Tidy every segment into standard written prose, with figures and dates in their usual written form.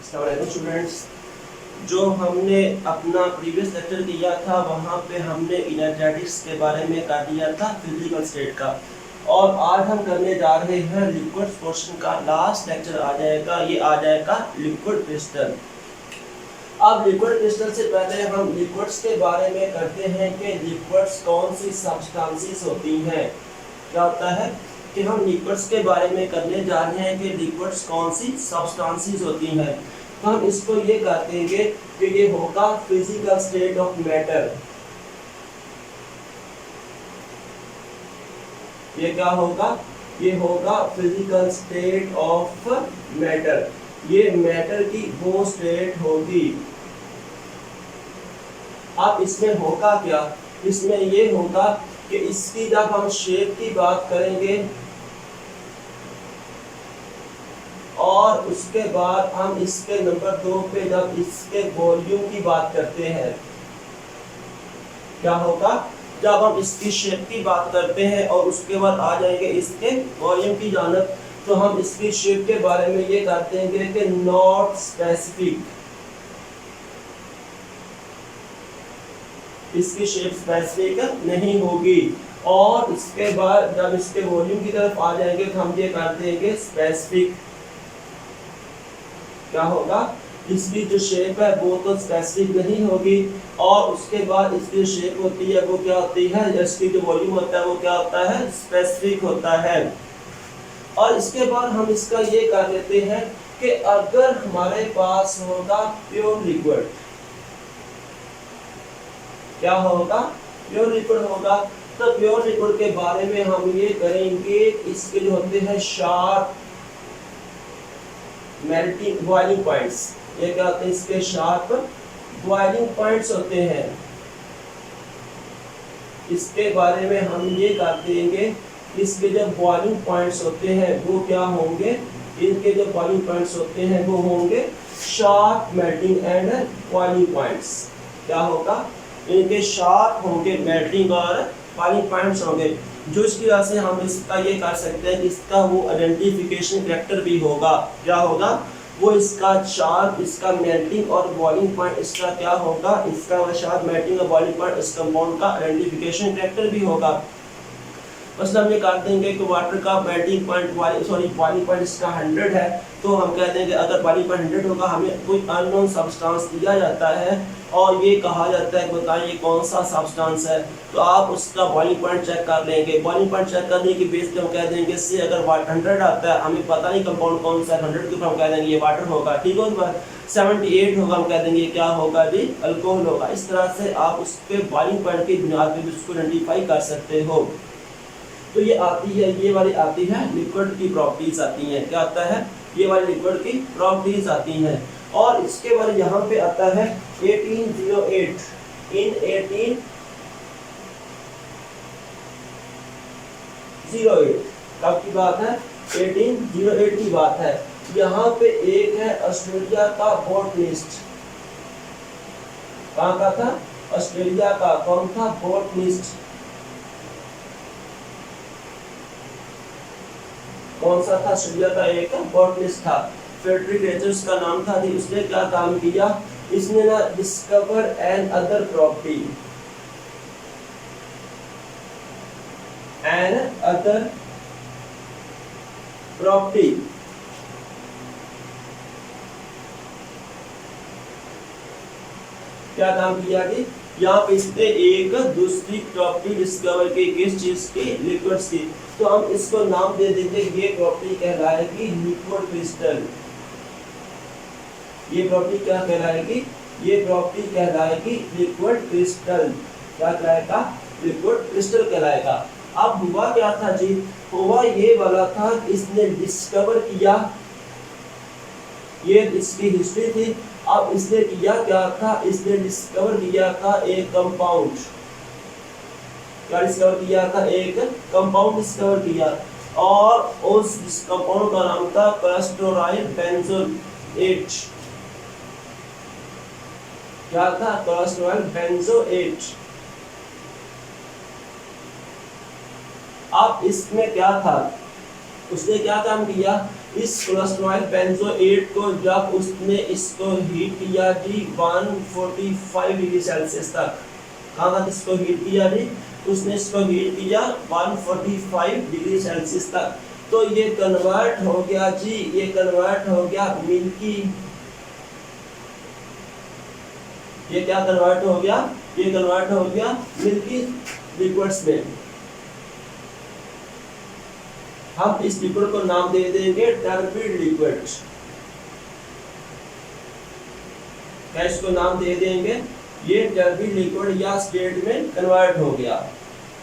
Students, जो हमने अपना प्रीवियस लेक्चर किया था वहाँ पे हमने इनर्जेटिक्स के बारे में कर दिया था फिजिकल स्टेट का, और आज हम करने जा रहे हैं लिक्विड पोर्शन का लास्ट लेक्चर आ जाएगा। ये आ जाएगा लिक्विड क्रिस्टल। अब लिक्विड क्रिस्टल से पहले हम लिक्विड्स के बारे में करते हैं कि लिक्विड्स कौन सी सब्सटेंसेस होती हैं। क्या होता है कि हम लिक्विड्स के बारे में करने जा रहे हैं कि लिक्विड्स कौन सी सब्सटेंसेस होती हैं। तो हम इसको ये कह देंगे कि ये होगा फिजिकल स्टेट ऑफ मैटर। ये क्या होगा? ये होगा फिजिकल स्टेट ऑफ मैटर। ये मैटर की वो स्टेट होगी। अब इसमें होगा क्या? इसमें ये होगा कि इसकी जब हम शेप की बात करेंगे और उसके बाद हम इसके नंबर 2 पे जब इसके वॉल्यूम की बात करते हैं, क्या होगा? जब हम इसकी शेप की बात करते हैं और उसके बाद आ जाएंगे इसके वॉल्यूम की जानब, तो हम इसकी शेप के बारे में ये कहते हैं कि नॉट स्पेसिफिक। इसकी शेप स्पेसिफिक नहीं होगी। और इसके बाद जब इसके वॉल्यूम की तरफ आ जाएंगे तो हम ये कहते हैं स्पेसिफिक। क्या होगा? इसकी जो शेप है वो तो स्पेसिफिक नहीं होगी, और उसके बाद इसकी शेप होती है वो क्या होती है, इसकी जो वॉल्यूम होता है वो क्या होता है, स्पेसिफिक होता है। और इसके बाद हम इसका ये कह देते हैं कि अगर हमारे पास होगा प्योर लिक्विड, क्या होगा? प्योर लिक्विड होगा। तो प्योर लिक्विड के बारे में हम ये करेंगे, इसके जो होते हैं शार्प मेल्टिंग बॉइलिंग पॉइंट्स। ये क्या होते हैं? इसके शार्प बॉइलिंग पॉइंट्स होते हैं। इसके बारे में हम ये कर देंगे, इसके जो बॉइलिंग पॉइंट्स होते हैं वो क्या होंगे? इनके जो बॉइलिंग पॉइंट्स होते हैं वो होंगे sharp melting and boiling points. क्या होगा? इनके शार्प होंगे मेल्टिंग और बॉइलिंग पॉइंट्स होंगे, जो इसकी वजह से हम इसका ये कर सकते हैं कि इसका वो आइडेंटिफिकेशन फैक्टर भी होगा। क्या होगा? वो इसका शार्प, इसका मेल्टिंग और बॉइलिंग पॉइंट, इसका क्या होगा? इसका वो शार्प मेल्टिंग और बॉइलिंग पॉइंट, इस कंपाउंड का आइडेंटिफिकेशन फैक्टर भी होगा। मतलब हम ये कर देंगे कि वाटर का मेल्टिंग पॉइंट बॉइलिंग पॉइंट इसका 100 है, तो हम कह देंगे अगर बॉइलिंग पॉइंट 100 होगा, हमें कोई अननोन सब्सटेंस दिया जाता है और ये कहा जाता है कि बताइए कौन सा सब्सटेंस है, तो आप उसका बॉइलिंग पॉइंट चेक कर लेंगे। बॉइलिंग पॉइंट चेक करने की बेस पे हम कह देंगे से अगर 100 आता है, हमें पता नहीं कंपाउंड कौन सा है, 100 के ऊपर हम कह देंगे ये वाटर होगा। ठीक है, 78 होगा, हम कह देंगे क्या होगा जी, अल्कोहल होगा। इस तरह से आप उस पर बॉइलिंग पॉइंट की बुनियाद पर उसको आइडेंटिफाई कर सकते हो। तो ये आती है, ये वाली आती है लिक्विड की प्रॉपर्टीज आती हैं। क्या आता है? ये वाली लिक्विड की प्रॉपर्टीज आती हैं। और इसके बाद यहाँ पे आता है 1808 इन 1808 कब की बात है? 1808 की बात है। यहाँ पे एक है ऑस्ट्रेलिया का बॉटनिस्ट। कहाँ का था? ऑस्ट्रेलिया का। कौन था? बॉटनिस्ट। कौन सा था? ऑस्ट्रेलिया का एक बॉटनिस्ट था, फ्रेडरिक रेचर्स का नाम था। उसने क्या काम किया? इसने ना डिस्कवर एन अदर प्रॉपर्टी, क्या काम किया कि यहाँ पे इसने एक दूसरी प्रॉपर्टी डिस्कवर की, किस चीज की? लिक्विड्स की। तो हम इसको नाम दे देंगे, ये प्रॉपर्टी कहलाएगी लिक्विड क्रिस्टल। ये प्रॉपर्टी क्या कहलाएगी? ये प्रॉपर्टी कहलाएगी लिक्विड क्रिस्टल। क्या कहलाएगा? लिक्विड क्रिस्टल कहलाएगा। अब हुआ क्या था जी? हुआ ये वाला था, इसने डिस्कवर किया, ये इसकी हिस्ट्री थी। अब इसने किया क्या था? इसने डिस्कवर किया था एक कंपाउंड। क्या डिस्कवर किया था? एक कंपाउंड डिस्कवर किया, और उस कंपाउंड का नाम था कोलेस्टेरोल बेंजोएट। क्या था? Cholesterol benzoate. अब इसमें क्या था? उसने क्या काम किया? इस कोलेस्ट्रॉल बेंजोएट को जब उसने इसको हीट किया जी 145 डिग्री सेल्सियस तक, कहाँ तक इसको हीट किया जी, उसने इसको हीट किया 145 डिग्री सेल्सियस तक, तो ये कन्वर्ट हो गया जी, ये कन्वर्ट हो गया मिल्की, ये क्या कन्वर्ट हो गया, ये कन्वर्ट हो गया मिल्की लिक्विड्स में। हम इस लिक्विड को नाम दे देंगे टर्बिड लिक्विड। क्या इसको नाम दे देंगे, ये टर्बिड लिक्विड या स्टेट में कन्वर्ट हो गया।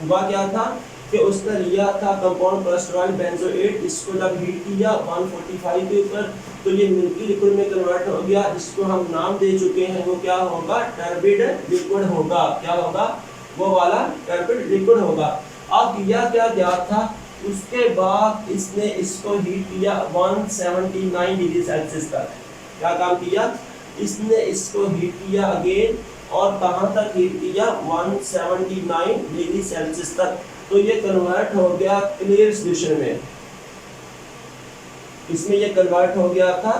हुआ क्या था कि उसने लिया था कंपाउंड कोलेस्ट्रॉल बेंजोएट, इसको जब हीट किया 145 के ऊपर, तो ये मिल्की लिक्विड में कन्वर्ट हो गया। इसको हम नाम दे चुके हैं, वो क्या होगा, टर्बिड लिक्विड होगा। क्या होगा, वो वाला टर्बिड लिक्विड होगा। अब किया क्या गया था, उसके बाद इसने इसको हीट किया 179 डिग्री सेल्सियस तक। क्या काम किया, इसने इसको हीट किया अगेन, और कहाँ तक हीट किया, 179 डिग्री सेल्सियस तक। तो ये कन्वर्ट हो गया क्लियर सॉल्यूशन में, इसमें ये कन्वर्ट हो गया था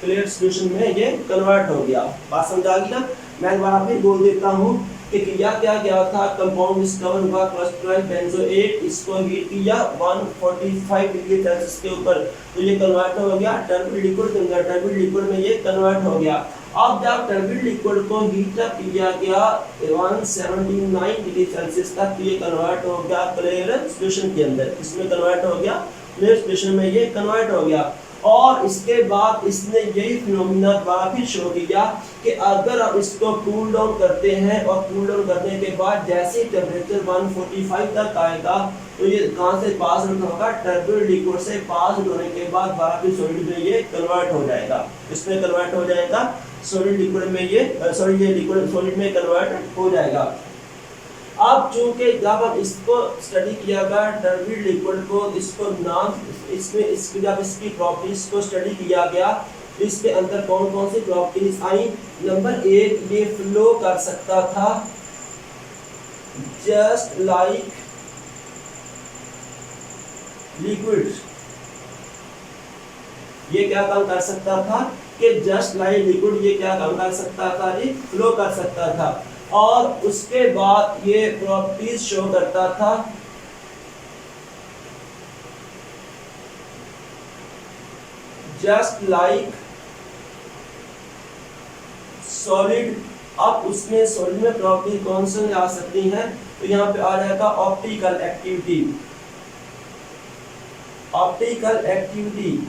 क्लियर सॉल्यूशन में, ये कन्वर्ट हो गया। बात समझा गया। मैं एक बार फिर बोल देता हूँ कि किया क्या गया था, कंपाउंड डिस्कवर हुआ कोलेस्ट्रॉल बेंजोएट, इसको हीट किया 145 डिग्री सेल्सियस के ऊपर, तो ये कन्वर्ट हो गया टर्बिड लिक्विड के अंदर, टर्बिड लिक्विड में ये कन्वर्ट हो गया। अब जब टर्बिड लिक्विड को हीट अप किया गया 179 डिग्री सेल्सियस तक, तो ये कन्वर्ट हो गया क्लियर सॉल्यूशन के अंदर, इसमें कन्वर्ट हो गया क्लियर सॉल्यूशन में, ये कन्वर्ट हो गया। और इसके बाद इसने यही फिनोमिना वापस शो किया कि अगर आप इसको कूल डाउन करते हैं, और कूल डाउन करने के बाद जैसे टेम्परेचर 145 तक आएगा, तो ये कहाँ से पास आउट होगा, टर्बिड लिक्विड से पास आउट होने के बाद वापस सॉलिड में ये कन्वर्ट हो जाएगा, इसमें कन्वर्ट हो जाएगा सॉलिड लिक्विड में, ये सॉलिड ये लिक्विड सॉलिड में कन्वर्ट हो जाएगा। अब चूंकि जब हम इसको स्टडी किया गया टर्बिड लिक्विड को, इसको नाम इसमें इसकी जब इसकी प्रॉपर्टीज को स्टडी किया गया, इसके अंदर कौन कौन सी प्रॉपर्टीज आई। नंबर 1, ये फ्लो कर सकता था जस्ट लाइक लिक्विड। ये क्या काम कर सकता था कि जस्ट लाइक लिक्विड, ये क्या काम कर सकता था जी, फ्लो कर सकता था। और उसके बाद ये प्रॉपर्टीज शो करता था जस्ट लाइक सॉलिड। अब उसमें सॉलिड में प्रॉपर्टी कौन सी आ सकती हैं, तो यहाँ पे आ जाएगा ऑप्टिकल एक्टिविटी। ऑप्टिकल एक्टिविटी,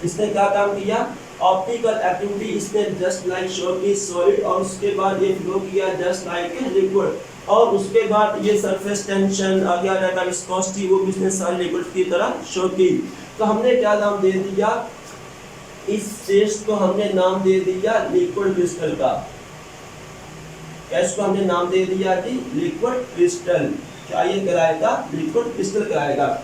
इसने क्या काम किया, ऑप्टिकल एक्टिविटी इसने जस्ट लाइक शो की सॉलिड, और उसके बाद ये फ्लो किया जस्ट लाइक लिक्विड, और उसके बाद ये सरफेस टेंशन आ गया जाएगा, विस्कोसिटी, वो भी इसने सारे लिक्विड की तरह शो की। तो हमने क्या नाम दे दिया, इस टेस्ट को हमने नाम दे दिया लिक्विड क्रिस्टल का। इसको हमने नाम दे दिया कि लिक्विड क्रिस्टल। क्या ये कहलाएगा, लिक्विड क्रिस्टल कहलाएगा।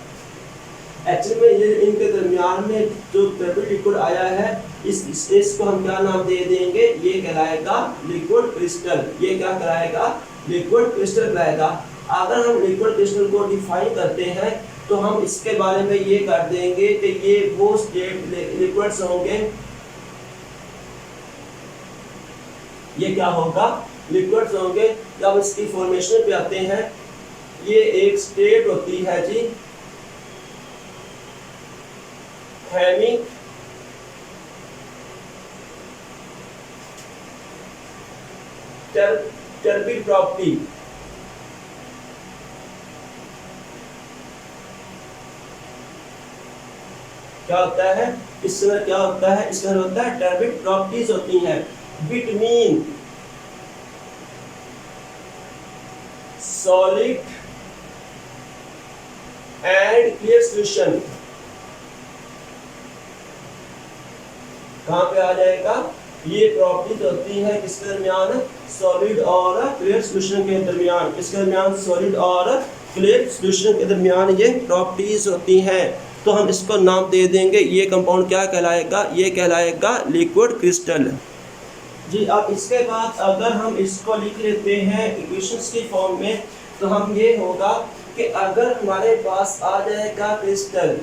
एक्चुअली में ये इनके दरमियान में जो टर्बिड लिक्विड आया है, इस स्टेज को हम क्या नाम दे देंगे, ये कहलाएगा लिक्विड क्रिस्टल। ये क्या कहलाएगा, लिक्विड क्रिस्टल कहलाएगा। अगर हम लिक्विड क्रिस्टल को डिफाइन करते हैं, तो हम इसके बारे में ये कर देंगे कि ये वो स्टेट लिक्विड्स होंगे, ये क्या होगा, लिक्विड्स होंगे। जब इसकी फॉर्मेशन पे आते हैं, ये एक स्टेट होती है जी हैविंग टर्बिड प्रॉपर्टी। क्या होता है, इसमें क्या होता है, इसमें होता है टर्बिड प्रॉपर्टीज होती हैं between solid and clear solution. कहाँ पे आ जाएगा, ये प्रॉपर्टीज होती है किसके दरमियान, सॉलिड और क्लियर सॉल्यूशन के दरमियान। किसके दरमियान, सॉलिड और क्लियर सॉल्यूशन के दरमियान ये प्रॉपर्टीज होती हैं। तो हम इसको नाम दे देंगे, ये कंपाउंड क्या कहलाएगा, ये कहलाएगा लिक्विड क्रिस्टल जी। अब इसके बाद अगर हम इसको लिख लेते हैं इक्वेशंस की फॉर्म में, तो हम ये होगा कि अगर हमारे पास आ जाएगा क्रिस्टल,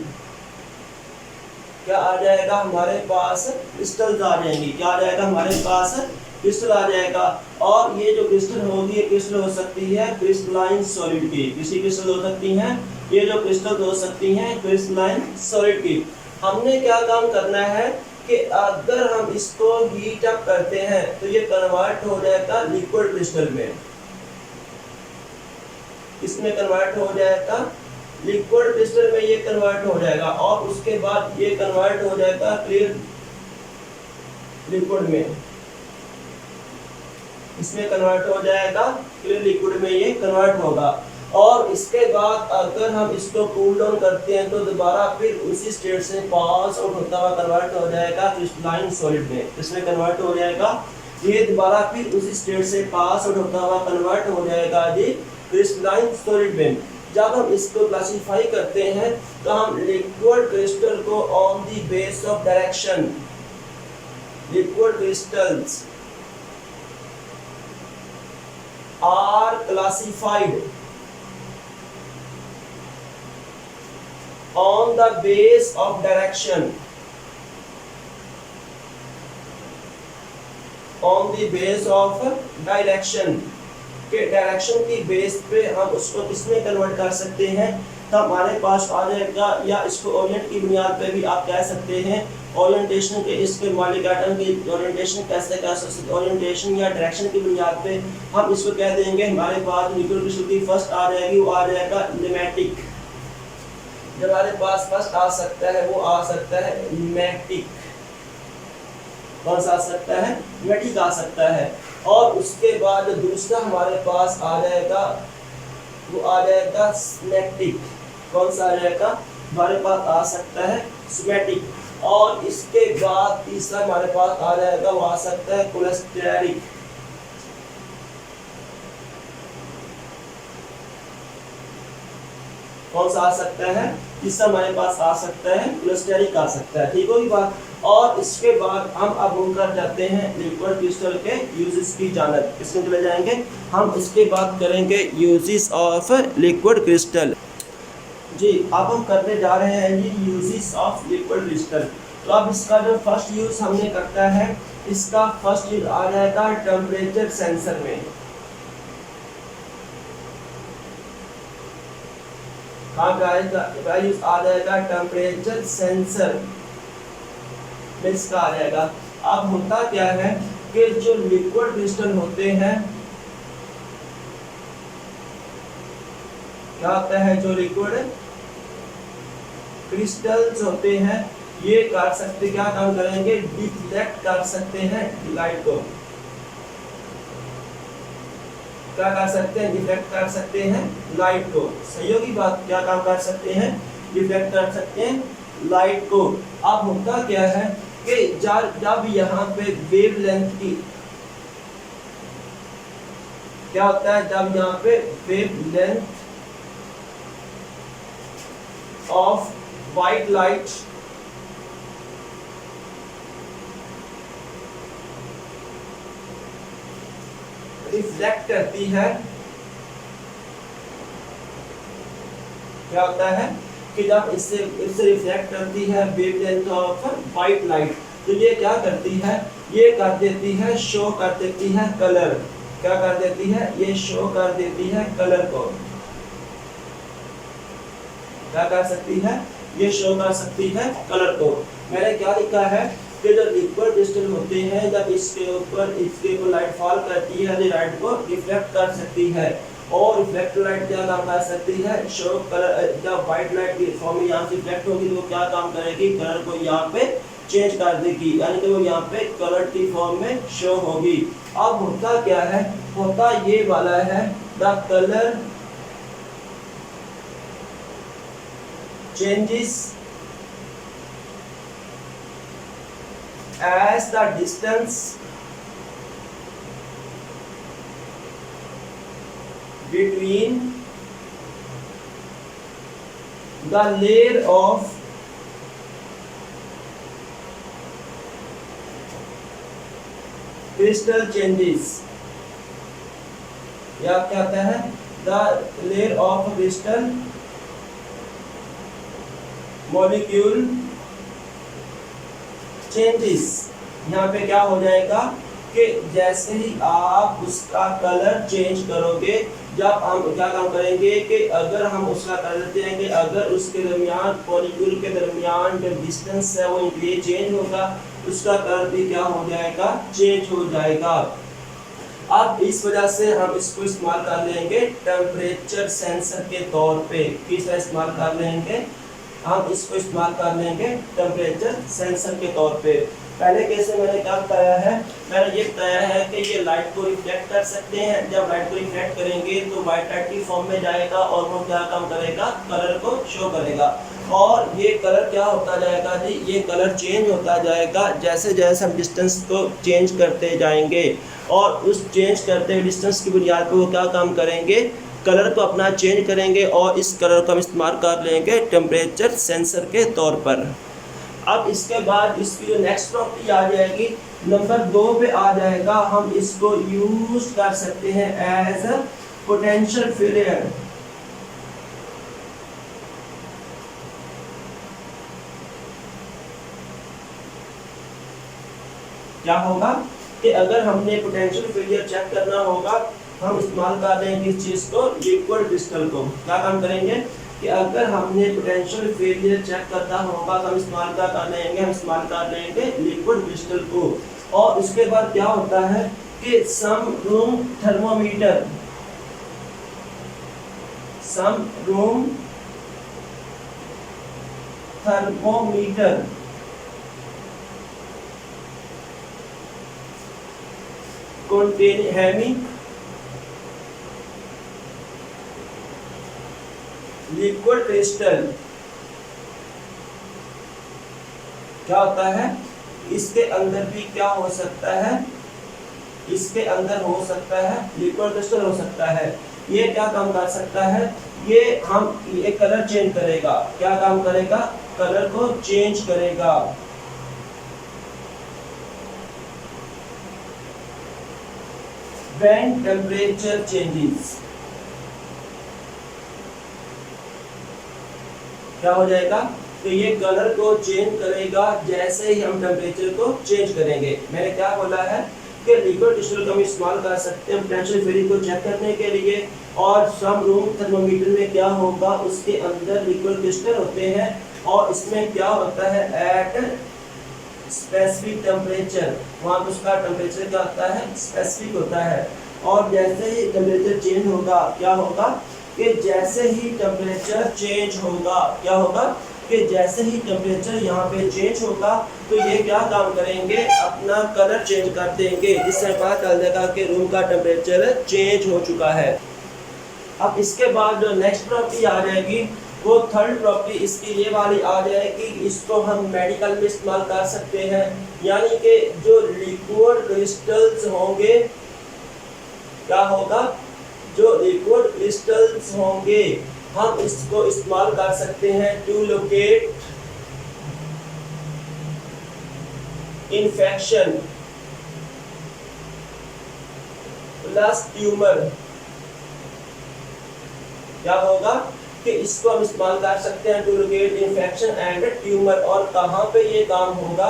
क्या आ जाएगा हमारे पास, क्रिस्टल आ जाएंगी, क्या आ जाएगा हमारे पास, क्रिस्टल आ जाएगा। और ये जो क्रिस्टल होगी ये क्रिस्टल हो सकती है क्रिस्टलाइन सॉलिड की, किसी क्रिस्टल हो सकती हैं, ये जो क्रिस्टल हो सकती हैं क्रिस्टलाइन सॉलिड की। हमने क्या काम करना है कि अगर हम इसको हीट अप करते हैं तो ये कन्वर्ट हो जाएगा लिक्विड क्रिस्टल में, इसमें कन्वर्ट हो जाएगा लिक्विड क्रिस्टल में, ये कन्वर्ट हो जाएगा और उसके बाद ये कन्वर्ट हो जाएगा क्लियर लिक्विड में, इसमें कन्वर्ट हो जाएगा क्लियर लिक्विड में, ये कन्वर्ट होगा। और इसके बाद अगर हम इसको कूल डाउन करते हैं तो दोबारा फिर उसी स्टेट से पास आउट होता हुआ कन्वर्ट हो जाएगा क्रिस्टलाइन सॉलिड में, इसमें कन्वर्ट हो जाएगा, ये दोबारा फिर उसी स्टेट से पास आउट होता हुआ कन्वर्ट हो जाएगा जी क्रिस्टलाइन सॉलिड में। जब हम इसको क्लासिफाई करते हैं तो हम लिक्विड क्रिस्टल को on the base of direction, liquid crystals are classified on the base of direction, on the base of direction के डायरेक्शन की बेस पे हम उसको किसमें कन्वर्ट कर सकते हैं, तो हमारे पास आ जाएगा, या इसको ओरिएंट की बुनियाद पे भी आप कह सकते हैं, ओरिएंटेशन के इसके मॉलिक्यूलर एटम की ओरिएंटेशन कैसे कर सकते हैं, ओरिएंटेशन या डायरेक्शन की बुनियाद पे हम इसको कह देंगे हमारे पास लिक्विड क्रिस्टल की फर्स्ट आ जाएगी, वो आ जाएगा न्यूमेटिक, जब हमारे पास फर्स्ट आ सकता है वो आ सकता है न्यूमेटिक, कौन सा आ सकता है, न्यूमेटिक आ सकता है। और उसके बाद दूसरा हमारे पास आ जाएगा वो आ जाएगा स्मेटिक, कौन सा आ जाएगा हमारे पास आ सकता है स्मेटिक। और इसके बाद तीसरा हमारे पास आ जाएगा वो आ सकता है कोलेस्टेरिक, कौन सा आ सकता है, तीसरा हमारे पास आ सकता है कोलेस्टेरिक आ सकता है, ठीक होगी बात। और इसके बाद हम अब कर जाते हैं लिक्विड क्रिस्टल के यूजेस की जानब, इसमें चले जाएंगे हम, इसके बाद करेंगे यूजेस ऑफ लिक्विड क्रिस्टल। जी अब हम करने जा रहे हैं ये यूजेस ऑफ लिक्विड क्रिस्टल। तो अब इसका जो फर्स्ट यूज हमने करता है, इसका फर्स्ट यूज आ जाएगा टेम्परेचर सेंसर में, कहाँ पे आएगा यूज आ जाएगा टेम्परेचर सेंसर में, इसका आ जाएगा। अब होता क्या है कि जो लिक्विड क्रिस्टल होते हैं, क्या होता है, जो लिक्विड क्रिस्टल्स होते हैं ये कर सकते, क्या काम करेंगे, डिफ्लेक्ट कर सकते हैं लाइट को, क्या कर सकते हैं, डिफ्लेक्ट कर सकते हैं लाइट को, सही होगी बात, क्या काम कर सकते हैं, डिफ्लेक्ट कर सकते हैं लाइट को। अब होता क्या है कि जब यहाँ पे वेवलेंथ की, क्या होता है, जब यहाँ पे wavelength of white light reflect करती है, क्या होता है कि जब इससे रिफ्लेक्ट करती है वेवलेंथ ऑफ व्हाइट लाइट, तो ये क्या करती है, ये कर देती है, शो कर देती है कलर, क्या कर देती है, ये शो कर देती है कलर को, क्या कर सकती है, ये शो कर सकती है कलर को। मैंने क्या लिखा है कि जो लिक्विड क्रिस्टल होते हैं जब इसके ऊपर लाइट फॉल करती है, लाइट को रिफ्लेक्ट कर सकती है, और रिफ्लेक्टेड लाइट क्या काम कर सकती है, शो कलर, जब व्हाइट लाइट की फॉर्म में यहाँ से रिफ्लेक्ट होगी तो वो क्या काम करेगी, कलर को यहाँ पे चेंज कर देगी, यानी कि वो यहाँ पे कलर की फॉर्म में शो होगी। अब होता क्या है, होता ये वाला है, the colour changes as the distance between the layer of crystal changes, या क्या कहता है, the layer of crystal molecule changes। यहाँ पे क्या हो जाएगा कि जैसे ही आप उसका कलर चेंज करोगे, जब हम क्या काम करेंगे कि अगर हम उसका कलर देंगे, अगर उसके दरमियान मॉलिक्यूल के दरमियान जो डिस्टेंस है वो इंक्रीज चेंज होगा, उसका कलर भी क्या हो जाएगा, चेंज हो जाएगा। अब इस वजह से हम इसको इस्तेमाल कर लेंगे टेम्परेचर सेंसर के तौर पे। किस तरह इस्तेमाल कर लेंगे, हम इसको इस्तेमाल कर लेंगे टेम्परेचर सेंसर के तौर पे। पहले कैसे मैंने क्या बताया है, मैंने ये बताया है कि ये लाइट को रिफ्लेक्ट कर सकते हैं। जब लाइट को रिफ्लेक्ट करेंगे तो वाइट लाइट की फॉर्म में जाएगा और वो क्या काम करेगा, कलर को शो करेगा। और ये कलर क्या होता जाएगा जी, ये कलर चेंज होता जाएगा जैसे जैसे हम डिस्टेंस को चेंज करते जाएंगे, और उस चेंज करते हुए डिस्टेंस की बुनियाद पर वो क्या काम करेंगे, कलर को अपना चेंज करेंगे, और इस कलर को हम इस्तेमाल कर लेंगे टेम्परेचर सेंसर के तौर पर। अब इसके बाद इसकी जो नेक्स्ट प्रॉपर्टी आ जाएगी, नंबर 2 पे आ जाएगा, हम इसको यूज कर सकते हैं एज अ पोटेंशियल फेलियर। क्या होगा कि अगर हमने पोटेंशियल फेलियर चेक करना होगा, हम इस्तेमाल कर लेंगे इस चीज को, लिक्विड क्रिस्टल को। क्या काम करेंगे कि अगर हमने पोटेंशियल फेलियर चेक करना होगा तो हम इस्तेमाल कर लेंगे, हम इस्तेमाल कर लेंगे लिक्विड क्रिस्टल को। और उसके बाद क्या होता है कि some room thermometer contain having liquid crystal. क्या होता है, इसके अंदर भी क्या हो सकता है, इसके अंदर हो सकता है लिक्विड क्रिस्टल हो सकता है। ये क्या काम कर सकता है, ये कलर चेंज करेगा। क्या काम करेगा, कलर को चेंज करेगा। When temperature changes, क्या हो जाएगा, तो ये कलर को चेंज करेगा जैसे ही हम टेम्परेचर को चेंज करेंगे। मैंने क्या बोला है कि लिक्विड क्रिस्टल का हम इस्तेमाल कर सकते हैं पोटेंशियल फेलियर को चेक करने के लिए। और सम रूम थर्मोमीटर में क्या होगा, उसके अंदर लिक्विड क्रिस्टल होते हैं, और इसमें क्या होता है, एट स्पेसिफिक टेम्परेचर, वहाँ पर उसका टेम्परेचर क्या होता है, स्पेसिफिक होता है। और जैसे ही टेम्परेचर चेंज होगा, क्या होगा कि जैसे ही टेम्परेचर चेंज होगा, क्या होगा कि जैसे ही टेम्परेचर यहाँ पे चेंज होगा तो ये क्या काम करेंगे, अपना कलर चेंज कर देंगे, जिससे पता चल जाएगा कि रूम का टेम्परेचर चेंज हो चुका है। अब इसके बाद जो नेक्स्ट प्रॉपर्टी आ जाएगी, वो थर्ड प्रॉपर्टी इसकी ये वाली आ जाएगी, इसको हम मेडिकल में इस्तेमाल कर सकते हैं। यानी कि जो लिक्विड क्रिस्टल्स होंगे, क्या होगा, जो लिक्विड क्रिस्टल्स होंगे हम इसको इस्तेमाल कर सकते हैं to locate infection plus tumour. क्या होगा कि इसको हम इस्तेमाल कर सकते हैं to locate infection and tumour. और कहाँ पे ये काम होगा,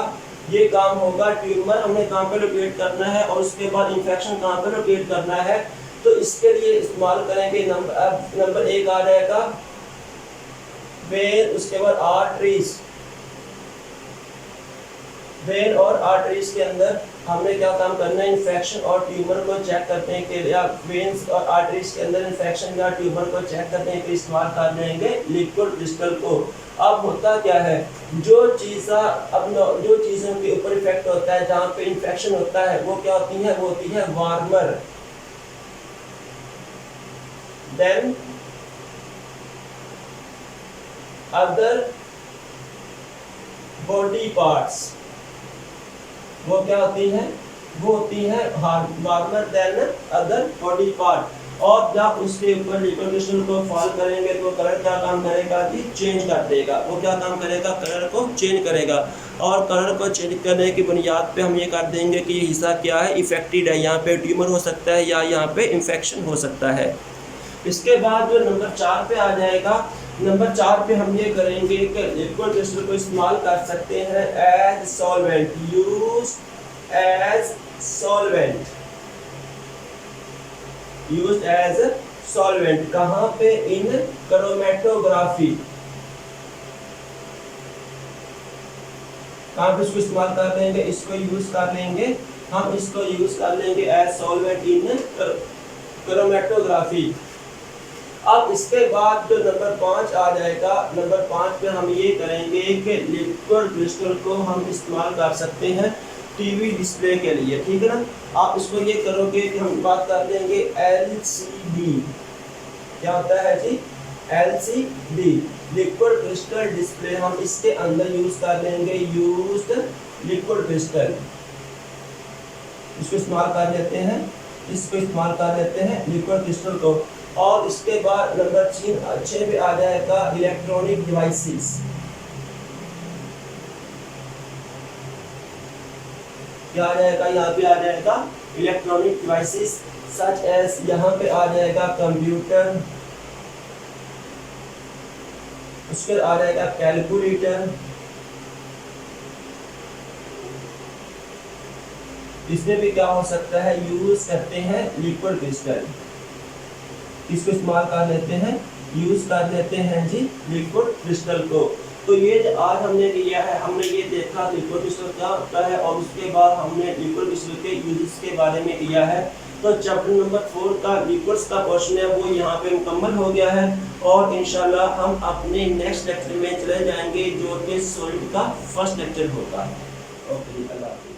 ये काम होगा ट्यूमर हमने कहाँ पे लोकेट करना है, और उसके बाद इन्फेक्शन कहाँ पे लोकेट करना है। तो इसके लिए इस्तेमाल करेंगे नंबर 1 आ जाएगा वेन, उसके बाद आर्टरीज। वेन और आर्टरीज के अंदर हमने क्या काम करना है, इन्फेक्शन और ट्यूमर को चेक करने के लिए, वेन्स और आर्टरीज के अंदर इन्फेक्शन या ट्यूमर को चेक करने के लिए इस्तेमाल कर लेंगे लिक्विड क्रिस्टल को। अब होता क्या है, जो चीज़ों के ऊपर इफेक्ट होता है, जहाँ पे इन्फेक्शन होता है, वो क्या होती है, वो होती है warmer. Than other body parts, वो क्या होती है, वो होती है warmer than other body part. और जब उसके ऊपर लिक्विड क्रिस्टल को फॉल करेंगे तो कलर क्या काम करेगा जी, चेंज कर देगा। वो क्या काम करेगा, कलर को चेंज करेगा। और कलर को चेंज करने की बुनियाद पे हम ये कर देंगे कि ये हिस्सा क्या है, इफेक्टेड है, यहाँ पे ट्यूमर हो सकता है या यहाँ पे इन्फेक्शन हो सकता है। इसके बाद जो नंबर 4 पे आ जाएगा, नंबर 4 पे हम ये करेंगे कि लिक्विड क्रिस्टल को इस्तेमाल कर सकते हैं as solvent, use as solvent, use as solvent. कहाँ पे? In chromatography. कहाँ पे इसको इस्तेमाल कर लेंगे? इसको यूज कर लेंगे, हम इसको यूज कर लेंगे एज सॉल्वेंट इन क्रोमेटोग्राफी। अब इसके बाद जो नंबर 5 आ जाएगा, नंबर 5 पे हम ये करेंगे कि लिक्विड क्रिस्टल को हम इस्तेमाल कर सकते हैं टीवी डिस्प्ले के लिए, ठीक है ना। आप इसको ये करोगे कि हम बात कर लेंगे LCD। क्या होता है जी? LCD, liquid crystal display. हम इसके अंदर यूज कर लेंगे यूज्ड लिक्विड क्रिस्टल, इसको इस्तेमाल कर लेते हैं, इसको इस्तेमाल कर लेते हैं लिक्विड क्रिस्टल को। और इसके बाद नंबर 6 पे आ जाएगा इलेक्ट्रॉनिक डिवाइसेस। क्या आ जाएगा? यहाँ पे आ जाएगा इलेक्ट्रॉनिक डिवाइसेस सच एज, यहाँ पे आ जाएगा कंप्यूटर, उसके आ जाएगा कैलकुलेटर, इसमें भी क्या हो सकता है? यूज करते हैं लिक्विड क्रिस्टल, इसको इस्तेमाल कर लेते हैं, यूज कर लेते हैं जी लिक्विड क्रिस्टल को। तो ये जो आज हमने लिया है, हमने ये देखा लिक्विड क्रिस्टल क्या होता है और उसके बाद हमने लिक्विड क्रिस्टल के यूजेस के बारे में किया है। तो चैप्टर नंबर 4 का लिक्विड्स का पोर्शन है वो यहाँ पे मुकम्मल हो गया है और इंशाल्लाह हम अपने नेक्स्ट लेक्चर में चले जाएंगे जो कि सॉलिड का फर्स्ट लेक्चर होगा। ओके, अल्लाह।